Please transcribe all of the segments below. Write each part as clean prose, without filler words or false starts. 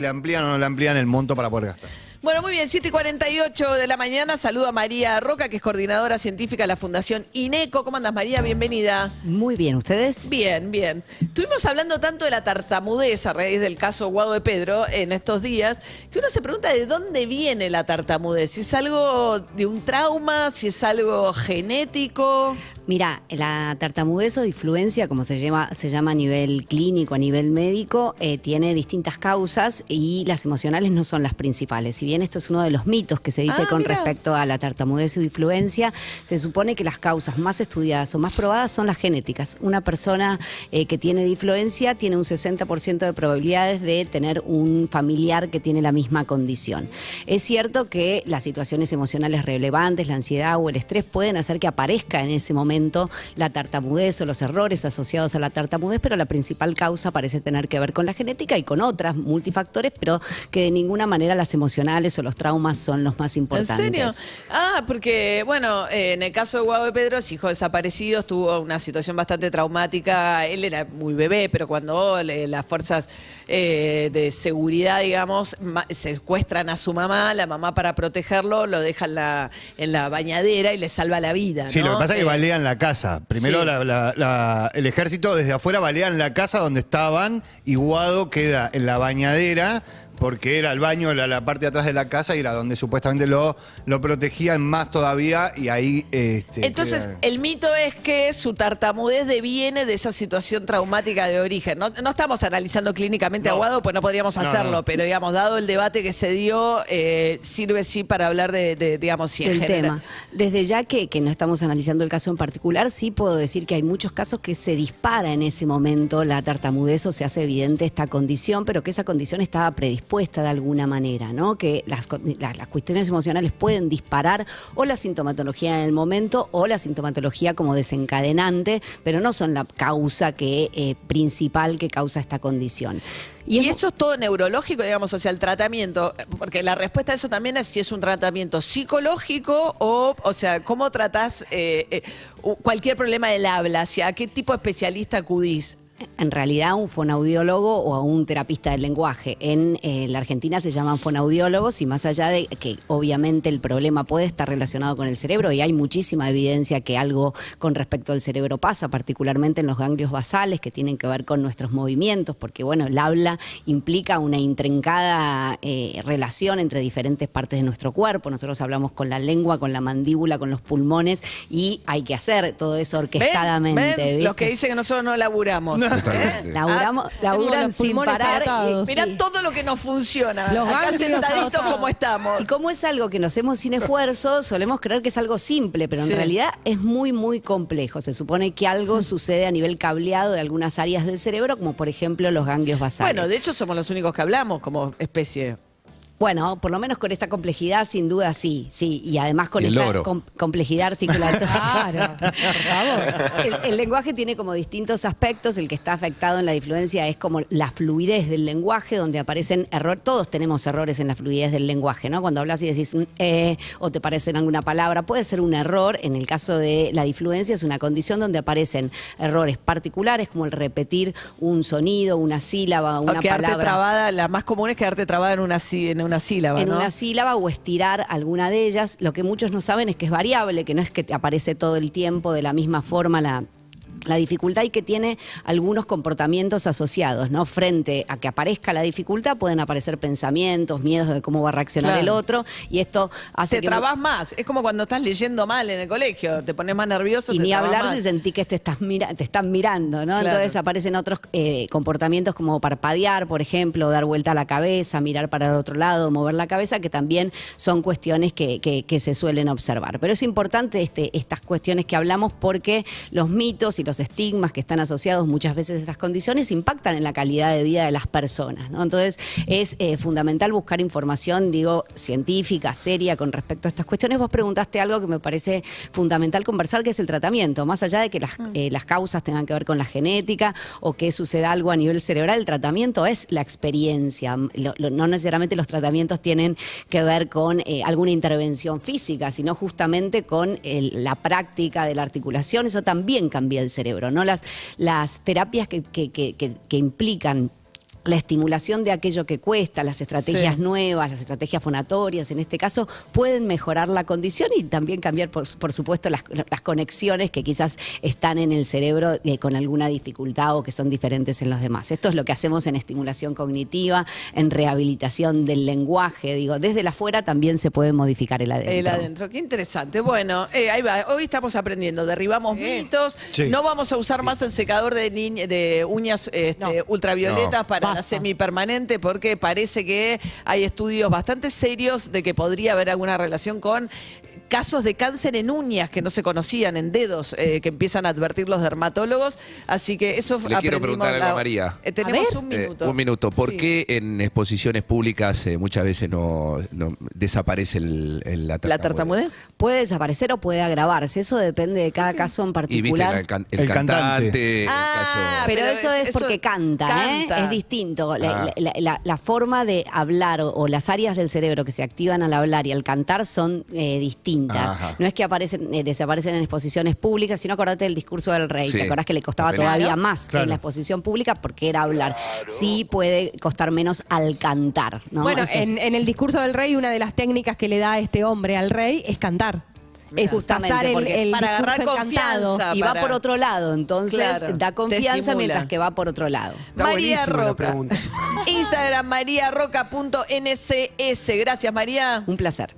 ¿Le amplían o no le amplían el monto para poder gastar? Bueno, muy bien, 7:48 de la mañana. Saludo a María Roca, que es coordinadora científica de la Fundación INECO. ¿Cómo andas, María? Bienvenida. Muy bien, ¿ustedes? Bien, bien. Estuvimos hablando tanto de la tartamudez a raíz del caso Guado de Pedro en estos días, que uno se pregunta de dónde viene la tartamudez. Si es algo de un trauma, si es algo genético. Mira, la tartamudez o disfluencia, como se llama a nivel clínico, a nivel médico, tiene distintas causas y las emocionales no son las principales. Si bien esto es uno de los mitos que se dice con respecto a la tartamudez o disfluencia, se supone que las causas más estudiadas o más probadas son las genéticas. Una persona que tiene disfluencia tiene un 60% de probabilidades de tener un familiar que tiene la misma condición. Es cierto que las situaciones emocionales relevantes, la ansiedad o el estrés pueden hacer que aparezca en ese momento la tartamudez o los errores asociados a la tartamudez, pero la principal causa parece tener que ver con la genética y con otras multifactores, pero que de ninguna manera las emocionales o los traumas son los más importantes. ¿En serio? Ah, porque, bueno, en el caso de Guado de Pedro, es hijo desaparecido, tuvo una situación bastante traumática. Él era muy bebé, pero cuando las fuerzas de seguridad, digamos, secuestran a su mamá, la mamá para protegerlo lo deja en la bañadera y le salva la vida, ¿no? Sí, lo que pasa es que balean la casa. Primero sí. el ejército desde afuera balean la casa donde estaban y Guado queda en la bañadera porque era el baño, la parte de atrás de la casa y era donde supuestamente lo protegían más todavía y ahí... Entonces, el mito es que su tartamudez deviene de esa situación traumática de origen. No estamos analizando clínicamente a Guado, pues no podríamos hacerlo, pero digamos, dado el debate que se dio, sirve sí para hablar digamos, si en del general. tema. Desde ya que no estamos analizando el caso en particular, sí puedo decir que hay muchos casos que se dispara en ese momento la tartamudez o se hace evidente esta condición, pero que esa condición estaba predispuesta de alguna manera, ¿no? Que las cuestiones emocionales pueden disparar o la sintomatología en el momento o la sintomatología como desencadenante, pero no son la causa principal que causa esta condición. Y eso es todo neurológico, digamos, o sea, el tratamiento, porque la respuesta a eso también es si es un tratamiento psicológico o sea, ¿cómo tratás cualquier problema del habla? ¿A qué tipo de especialista acudís? En realidad, un fonoaudiólogo o a un terapista del lenguaje. En la Argentina se llaman fonoaudiólogos y más allá de que obviamente el problema puede estar relacionado con el cerebro y hay muchísima evidencia que algo con respecto al cerebro pasa, particularmente en los ganglios basales que tienen que ver con nuestros movimientos, porque bueno, el habla implica una intrincada relación entre diferentes partes de nuestro cuerpo. Nosotros hablamos con la lengua, con la mandíbula, con los pulmones y hay que hacer todo eso orquestadamente. ¿Ven? Los que dicen que nosotros no laburamos. Laburan sin parar. Mirá todo lo que nos funciona. Los acá sentaditos como estamos. Y como es algo que nos hacemos sin esfuerzo, solemos creer que es algo simple, pero en realidad es muy, muy complejo. Se supone que algo sucede a nivel cableado de algunas áreas del cerebro, como por ejemplo los ganglios basales. Bueno, de hecho somos los únicos que hablamos como especie. Bueno, por lo menos con esta complejidad, sin duda sí. Y además con esta complejidad articulatoria. Claro, por favor. El lenguaje tiene como distintos aspectos. El que está afectado en la disfluencia es como la fluidez del lenguaje, donde aparecen errores. Todos tenemos errores en la fluidez del lenguaje, ¿no? Cuando hablas y decís o te parece en alguna palabra, puede ser un error. En el caso de la disfluencia es una condición donde aparecen errores particulares, como el repetir un sonido, una sílaba, una quedarte palabra. Trabada, la más común es quedarte trabada en una sílaba, en ¿no? una sílaba o estirar alguna de ellas. Lo que muchos no saben es que es variable, que no es que te aparece todo el tiempo de la misma forma la dificultad y que tiene algunos comportamientos asociados, ¿no? Frente a que aparezca la dificultad pueden aparecer pensamientos, miedos de cómo va a reaccionar el otro y esto hace te trabas más. Es como cuando estás leyendo mal en el colegio, te pones más nervioso. Y ni hablar si sentí que te están mirando, ¿no? Claro. Entonces aparecen otros comportamientos como parpadear, por ejemplo, dar vuelta a la cabeza, mirar para el otro lado, mover la cabeza, que también son cuestiones que se suelen observar. Pero es importante estas cuestiones que hablamos porque los mitos y los estigmas que están asociados muchas veces a estas condiciones impactan en la calidad de vida de las personas, ¿no? Entonces es fundamental buscar información, científica, seria con respecto a estas cuestiones. Vos preguntaste algo que me parece fundamental conversar, que es el tratamiento. Más allá de que las causas tengan que ver con la genética o que suceda algo a nivel cerebral, el tratamiento es la experiencia. No necesariamente los tratamientos tienen que ver con alguna intervención física, sino justamente con la práctica de la articulación. Eso también cambia el cerebro, ¿no? Las terapias que implican la estimulación de aquello que cuesta, las estrategias nuevas, las estrategias fonatorias, en este caso, pueden mejorar la condición y también cambiar, por supuesto, las conexiones que quizás están en el cerebro con alguna dificultad o que son diferentes en los demás. Esto es lo que hacemos en estimulación cognitiva, en rehabilitación del lenguaje. Digo, desde la afuera también se puede modificar el adentro. El adentro, qué interesante. Bueno, ahí va. Hoy estamos aprendiendo, derribamos mitos. Sí. No vamos a usar más el secador de uñas ultravioletas para la basta. semipermanente porque parece que hay estudios bastante serios de que podría haber alguna relación con casos de cáncer en uñas que no se conocían, en dedos, que empiezan a advertir los dermatólogos. Así que eso Le quiero preguntar algo a María. Tenemos A ver. un minuto. Un minuto. ¿Por Sí. qué en exposiciones públicas muchas veces no desaparece la ¿La tartamudez? Puede desaparecer o puede agravarse. Eso depende de cada caso en Y viste particular. el El cantante. cantante, el Ah, caso... Pero eso es eso porque canta, ¿eh? Es distinto. La forma de hablar o las áreas del cerebro que se activan al hablar y al cantar son distintas. Ajá. No es que desaparecen en exposiciones públicas, sino acordate del discurso del rey. Sí. ¿Te acordás que le costaba Claro. todavía más que Claro. en la exposición pública porque era hablar? Sí puede costar menos al cantar, ¿no? Bueno, Eso es- en el discurso del rey, una de las técnicas que le da este hombre al rey es cantar. Es Justamente, pasar el porque para discurso agarrar encantado. confianza. y va para- por otro lado, entonces Claro, da te confianza estimula. mientras que va por otro lado. Está María buenísima la Roca. pregunta. Instagram, mariaroca.ncs. Gracias, María. Un placer.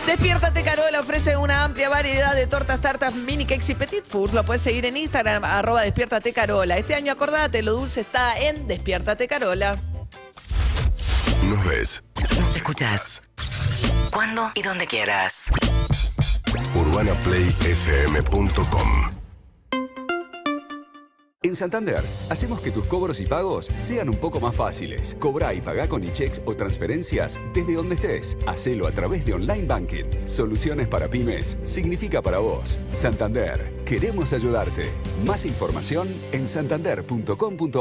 Despiértate Carola ofrece una amplia variedad de tortas, tartas, mini cakes y petit food. Lo puedes seguir en Instagram, @Despiértate Carola. Este año, acordate, lo dulce está en Despiértate Carola. Nos ves. Nos escuchás cuando y donde quieras. UrbanaPlayFM.com. En Santander, hacemos que tus cobros y pagos sean un poco más fáciles. Cobrá y pagá con e-checks o transferencias desde donde estés. Hacelo a través de Online Banking. Soluciones para pymes significa para vos. Santander, queremos ayudarte. Más información en santander.com.ar.